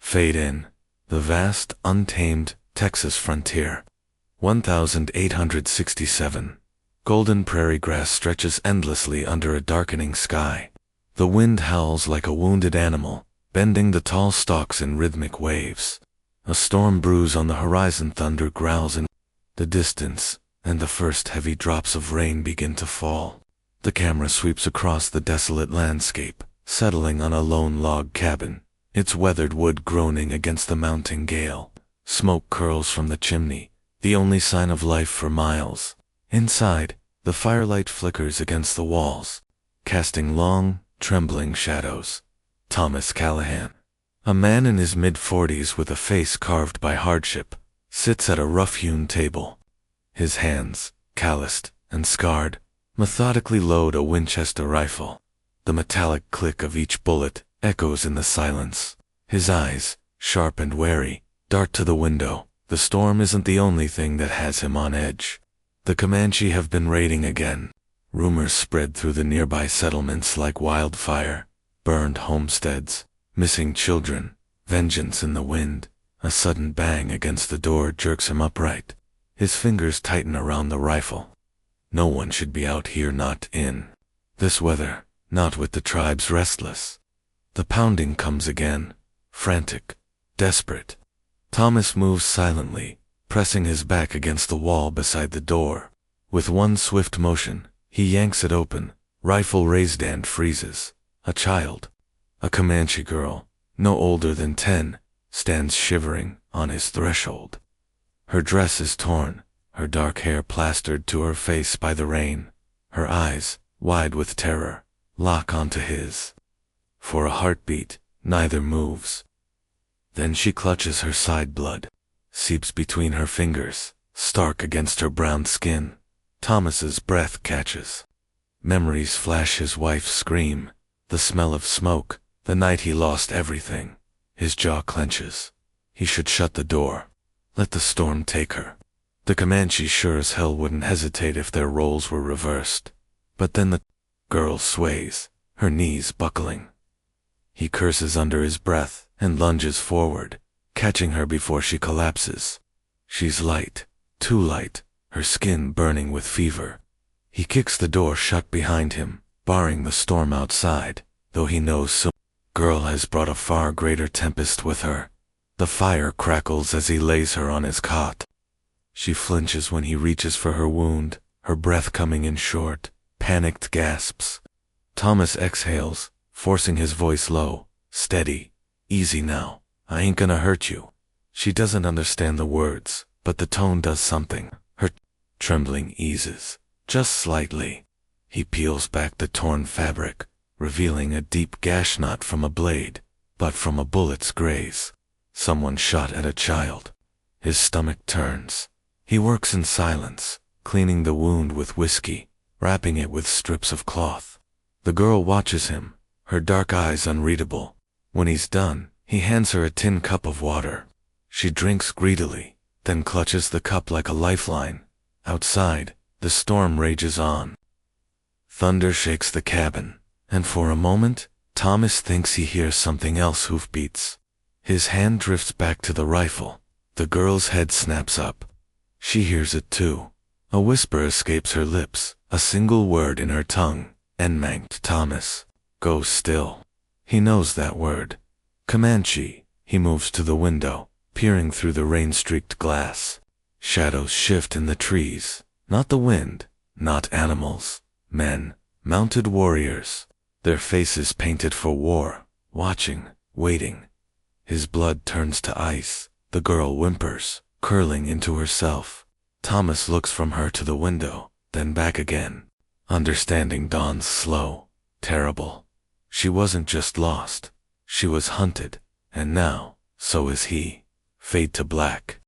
Fade in. The vast, untamed Texas frontier. 1867. Golden prairie grass stretches endlessly under a darkening sky. The wind howls like a wounded animal, bending the tall stalks in rhythmic waves. A storm brews on the horizon, thunder growls in the distance, and the first heavy drops of rain begin to fall. The camera sweeps across the desolate landscape, settling on a lone log cabin, its weathered wood groaning against the mounting gale. Smoke curls from the chimney, the only sign of life for miles. Inside, the firelight flickers against the walls, casting long, trembling shadows. Thomas Callahan, a man in his mid-40s with a face carved by hardship, sits at a rough-hewn table. His hands, calloused and scarred, methodically load a Winchester rifle. The metallic click of each bullet echoes in the silence. His eyes, sharp and wary, dart to the window. The storm isn't the only thing that has him on edge. The Comanche have been raiding again. Rumors spread through the nearby settlements like wildfire. Burned homesteads, missing children, vengeance in the wind. A sudden bang against the door jerks him upright. His fingers tighten around the rifle. No one should be out here, not in this weather, not with the tribes restless. The pounding comes again, frantic, desperate. Thomas moves silently, pressing his back against the wall beside the door. With one swift motion, he yanks it open, rifle raised, and freezes. A child, a Comanche girl, no older than 10, stands shivering on his threshold. Her dress is torn, her dark hair plastered to her face by the rain. Her eyes, wide with terror, lock onto his. For a heartbeat, neither moves. Then she clutches her side, blood seeps between her fingers, stark against her brown skin. Thomas's breath catches. Memories flash: his wife's scream, the smell of smoke, the night he lost everything. His jaw clenches. He should shut the door. Let the storm take her. The Comanche sure as hell wouldn't hesitate if their roles were reversed. But then the girl sways, her knees buckling. He curses under his breath and lunges forward, catching her before she collapses. She's light, too light, her skin burning with fever. He kicks the door shut behind him, barring the storm outside, though he knows some girl has brought a far greater tempest with her. The fire crackles as he lays her on his cot. She flinches when he reaches for her wound, her breath coming in short, panicked gasps. Thomas exhales, forcing his voice low. Steady, easy now, I ain't gonna hurt you. She doesn't understand the words, but the tone does something. Her trembling eases, just slightly. He peels back the torn fabric, revealing a deep gash not from a blade, but from a bullet's graze. Someone shot at a child. His stomach turns. He works in silence, cleaning the wound with whiskey, wrapping it with strips of cloth. The girl watches him, her dark eyes unreadable. When he's done, he hands her a tin cup of water. She drinks greedily, then clutches the cup like a lifeline. Outside, the storm rages on. Thunder shakes the cabin, and for a moment, Thomas thinks he hears something else: hoofbeats. His hand drifts back to the rifle. The girl's head snaps up. She hears it too. A whisper escapes her lips, a single word in her tongue. Enmanked. Thomas goes still. He knows that word. Comanche. He moves to the window, peering through the rain-streaked glass. Shadows shift in the trees. Not the wind, not animals. Men, mounted warriors. Their faces painted for war, watching, waiting. His blood turns to ice. The girl whimpers, curling into herself. Thomas looks from her to the window, then back again. Understanding dawns slow, terrible. She wasn't just lost. She was hunted, and now, so is he. Fade to black.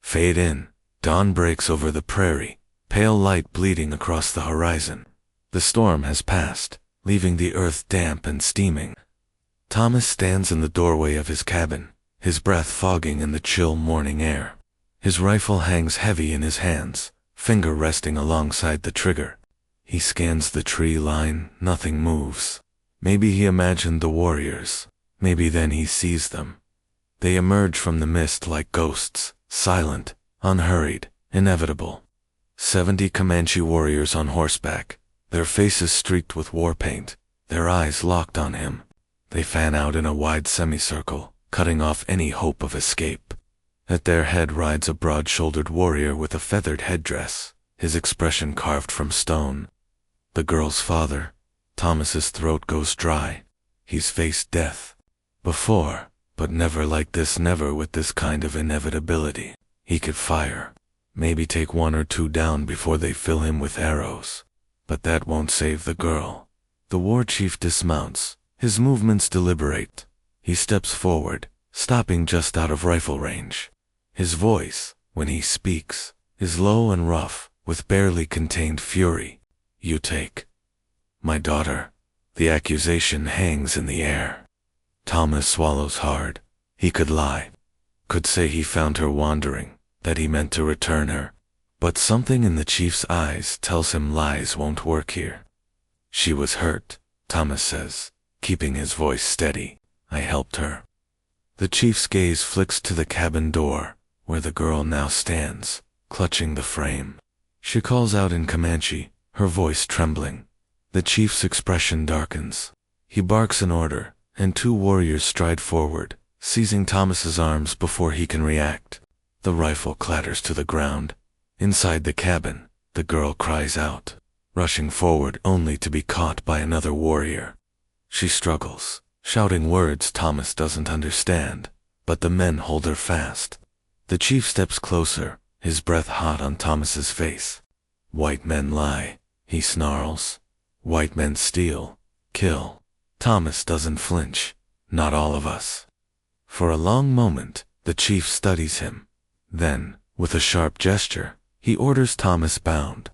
Fade in. Dawn breaks over the prairie, pale light bleeding across the horizon. The storm has passed, leaving the earth damp and steaming. Thomas stands in the doorway of his cabin, his breath fogging in the chill morning air. His rifle hangs heavy in his hands, finger resting alongside the trigger. He scans the tree line, nothing moves. Maybe he imagined the warriors. Maybe then he sees them. They emerge from the mist like ghosts, silent, unhurried, inevitable. 70 Comanche warriors on horseback, their faces streaked with war paint, their eyes locked on him. They fan out in a wide semicircle, cutting off any hope of escape. At their head rides a broad-shouldered warrior with a feathered headdress, his expression carved from stone. The girl's father. Thomas's throat goes dry. He's faced death before, but never like this, never with this kind of inevitability. He could fire, maybe take 1 or 2 down before they fill him with arrows. But that won't save the girl. The war chief dismounts, his movements deliberate. He steps forward, stopping just out of rifle range. His voice, when he speaks, is low and rough, with barely contained fury. You take my daughter. The accusation hangs in the air. Thomas swallows hard. He could lie, could say he found her wandering, that he meant to return her. But something in the chief's eyes tells him lies won't work here. She was hurt, Thomas says, keeping his voice steady. I helped her. The chief's gaze flicks to the cabin door, where the girl now stands, clutching the frame. She calls out in Comanche, her voice trembling. The chief's expression darkens. He barks an order, and 2 warriors stride forward, seizing Thomas's arms before he can react. The rifle clatters to the ground. Inside the cabin, the girl cries out, rushing forward only to be caught by another warrior. She struggles, shouting words Thomas doesn't understand, but the men hold her fast. The chief steps closer, his breath hot on Thomas's face. White men lie, he snarls. White men steal, kill. Thomas doesn't flinch, not all of us. For a long moment, the chief studies him. Then, with a sharp gesture, he orders Thomas bound.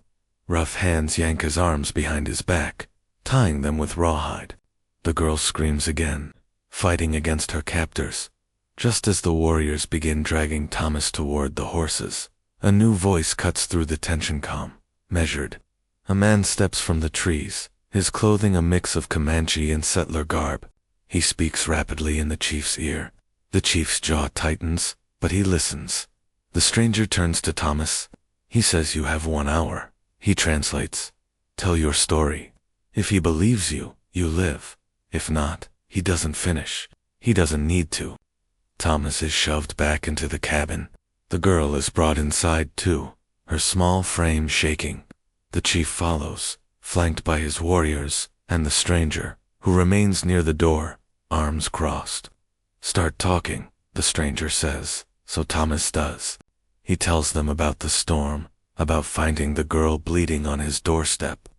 Rough hands yank his arms behind his back, tying them with rawhide. The girl screams again, fighting against her captors. Just as the warriors begin dragging Thomas toward the horses, a new voice cuts through the tension calm, measured. A man steps from the trees, his clothing a mix of Comanche and settler garb. He speaks rapidly in the chief's ear. The chief's jaw tightens, but he listens. The stranger turns to Thomas. He says you have 1 hour. He translates. Tell your story. If he believes you, you live. If not, he doesn't finish. He doesn't need to. Thomas is shoved back into the cabin. The girl is brought inside too, her small frame shaking. The chief follows, flanked by his warriors, and the stranger, who remains near the door, arms crossed. Start talking, the stranger says, so Thomas does. He tells them about the storm, about finding the girl bleeding on his doorstep.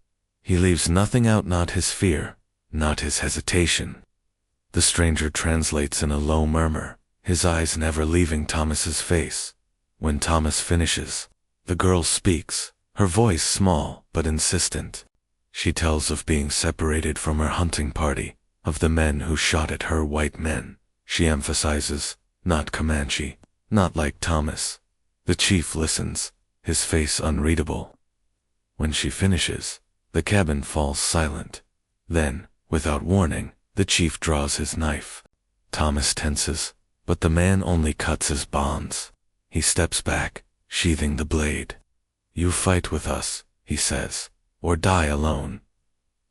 He leaves nothing out, not his fear, not his hesitation. The stranger translates in a low murmur, his eyes never leaving Thomas's face. When Thomas finishes, the girl speaks, her voice small but insistent. She tells of being separated from her hunting party, of the men who shot at her, white men. She emphasizes, not Comanche, not like Thomas. The chief listens, his face unreadable. When she finishes, the cabin falls silent. Then, without warning, the chief draws his knife. Thomas tenses, but the man only cuts his bonds. He steps back, sheathing the blade. You fight with us, he says, or die alone.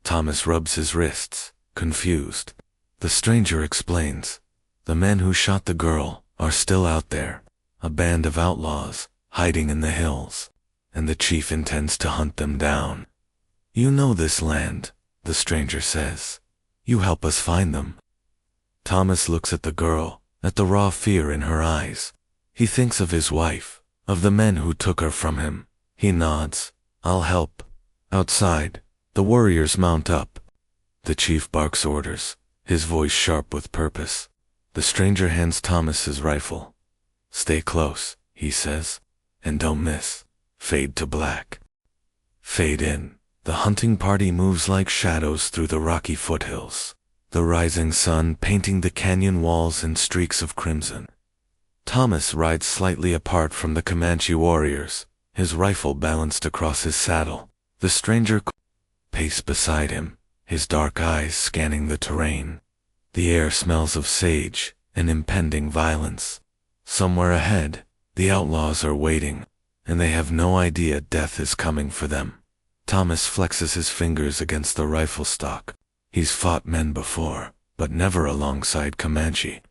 Thomas rubs his wrists, confused. The stranger explains. The men who shot the girl are still out there, a band of outlaws, hiding in the hills, and the chief intends to hunt them down. You know this land, the stranger says. You help us find them. Thomas looks at the girl, at the raw fear in her eyes. He thinks of his wife, of the men who took her from him. He nods. I'll help. Outside, the warriors mount up. The chief barks orders, his voice sharp with purpose. The stranger hands Thomas his rifle. Stay close, he says, and don't miss. Fade to black. Fade in. The hunting party moves like shadows through the rocky foothills, the rising sun painting the canyon walls in streaks of crimson. Thomas rides slightly apart from the Comanche warriors, his rifle balanced across his saddle. The stranger paced beside him, his dark eyes scanning the terrain. The air smells of sage, and impending violence. Somewhere ahead, the outlaws are waiting, and they have no idea death is coming for them. Thomas flexes his fingers against the rifle stock. He's fought men before, but never alongside Comanche.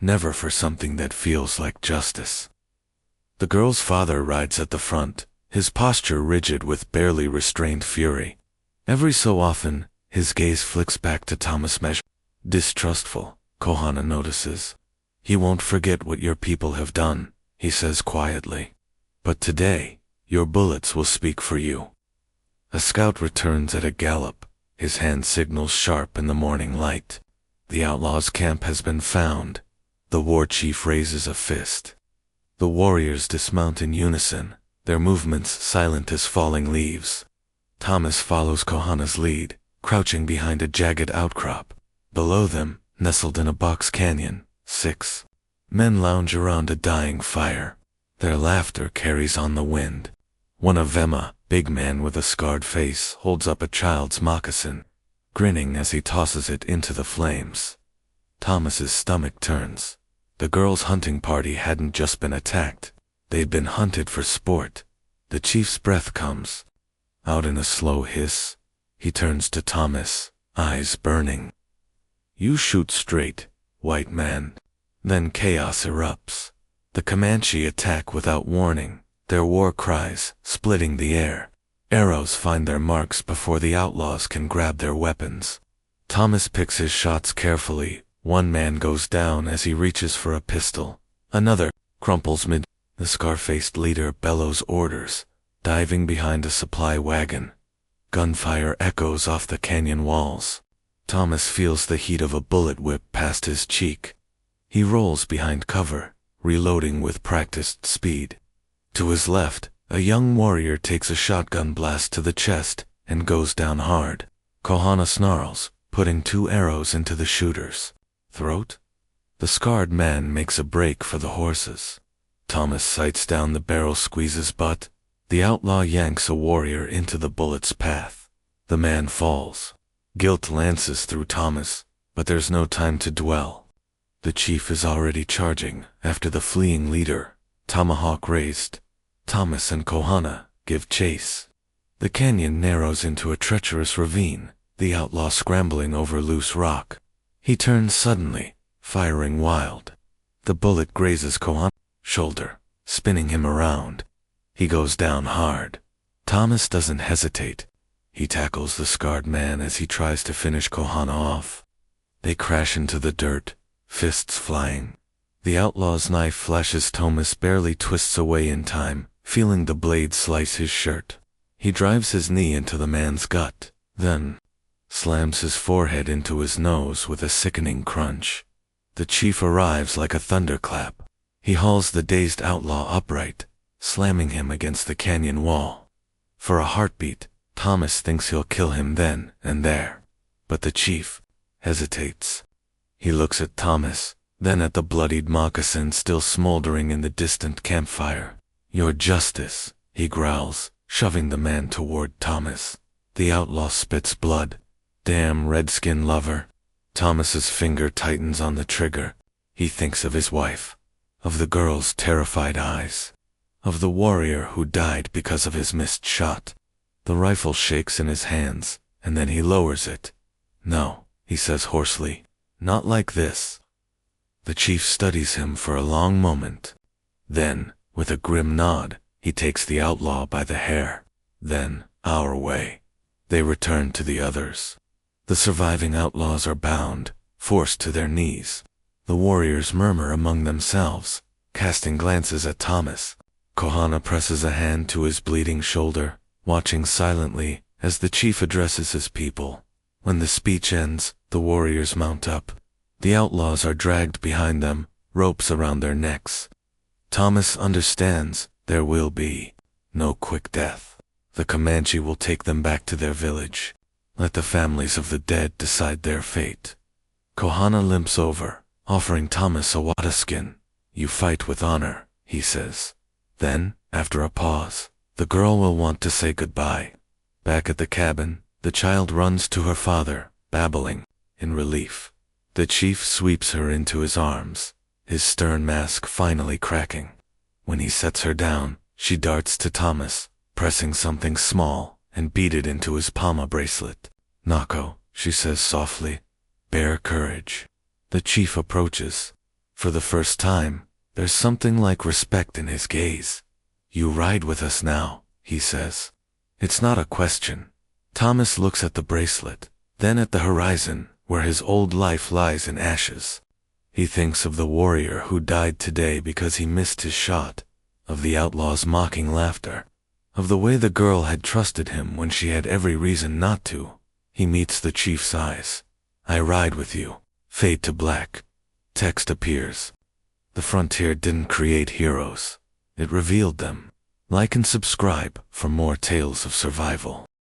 Never for something that feels like justice. The girl's father rides at the front, his posture rigid with barely restrained fury. Every so often, his gaze flicks back to Thomas Measure. Distrustful, Kohana notices. He won't forget what your people have done, he says quietly. But today, your bullets will speak for you. A scout returns at a gallop, his hand signals sharp in the morning light. The outlaw's camp has been found. The war chief raises a fist. The warriors dismount in unison, their movements silent as falling leaves. Thomas follows Kohana's lead, crouching behind a jagged outcrop. Below them, nestled in a box canyon, 6 men lounge around a dying fire. Their laughter carries on the wind. One of them, a big man with a scarred face, holds up a child's moccasin, grinning as he tosses it into the flames. Thomas's stomach turns. The girl's hunting party hadn't just been attacked. They'd been hunted for sport. The chief's breath comes. Out in a slow hiss, he turns to Thomas, eyes burning. You shoot straight, white man. Then chaos erupts. The Comanche attack without warning, their war cries splitting the air. Arrows find their marks before the outlaws can grab their weapons. Thomas picks his shots carefully. One man goes down as he reaches for a pistol. Another crumples mid. The scar-faced leader bellows orders, diving behind a supply wagon. Gunfire echoes off the canyon walls. Thomas feels the heat of a bullet whip past his cheek. He rolls behind cover, reloading with practiced speed. To his left, a young warrior takes a shotgun blast to the chest and goes down hard. Kohana snarls, putting 2 arrows into the shooter's throat. The scarred man makes a break for the horses. Thomas sights down the barrel, squeezes butt. The outlaw yanks a warrior into the bullet's path. The man falls. Guilt lances through Thomas, but there's no time to dwell. The chief is already charging after the fleeing leader, tomahawk raised. Thomas and Kohana give chase. The canyon narrows into a treacherous ravine, the outlaw scrambling over loose rock. He turns suddenly, firing wild. The bullet grazes Kohana's shoulder, spinning him around. He goes down hard. Thomas doesn't hesitate. He tackles the scarred man as he tries to finish Kohana off. They crash into the dirt, fists flying. The outlaw's knife flashes. Thomas barely twists away in time, feeling the blade slice his shirt. He drives his knee into the man's gut, then slams his forehead into his nose with a sickening crunch. The chief arrives like a thunderclap. He hauls the dazed outlaw upright, slamming him against the canyon wall. For a heartbeat, Thomas thinks he'll kill him then and there. But the chief hesitates. He looks at Thomas, then at the bloodied moccasin still smoldering in the distant campfire. Your justice, he growls, shoving the man toward Thomas. The outlaw spits blood. Damn redskin lover. Thomas's finger tightens on the trigger. He thinks of his wife, of the girl's terrified eyes, of the warrior who died because of his missed shot. The rifle shakes in his hands, and then he lowers it. No, he says hoarsely, not like this. The chief studies him for a long moment. Then, with a grim nod, he takes the outlaw by the hair. Then, our way. They return to the others. The surviving outlaws are bound, forced to their knees. The warriors murmur among themselves, casting glances at Thomas. Kohana presses a hand to his bleeding shoulder, watching silently as the chief addresses his people. When the speech ends, the warriors mount up. The outlaws are dragged behind them, ropes around their necks. Thomas understands there will be no quick death. The Comanche will take them back to their village. Let the families of the dead decide their fate. Kohana limps over, offering Thomas a wada skin. You fight with honor, he says. Then, after a pause, the girl will want to say goodbye. Back at the cabin, the child runs to her father, babbling, in relief. The chief sweeps her into his arms, his stern mask finally cracking. When he sets her down, she darts to Thomas, pressing something small and beat it into his palma bracelet. "Nako," she says softly, "bear courage." The chief approaches. For the first time, there's something like respect in his gaze. "You ride with us now," he says. It's not a question. Thomas looks at the bracelet, then at the horizon, where his old life lies in ashes. He thinks of the warrior who died today because he missed his shot, of the outlaw's mocking laughter, of the way the girl had trusted him when she had every reason not to. He meets the chief's eyes. "I ride with you." Fade to black. Text appears. The frontier didn't create heroes. It revealed them. Like and subscribe for more tales of survival.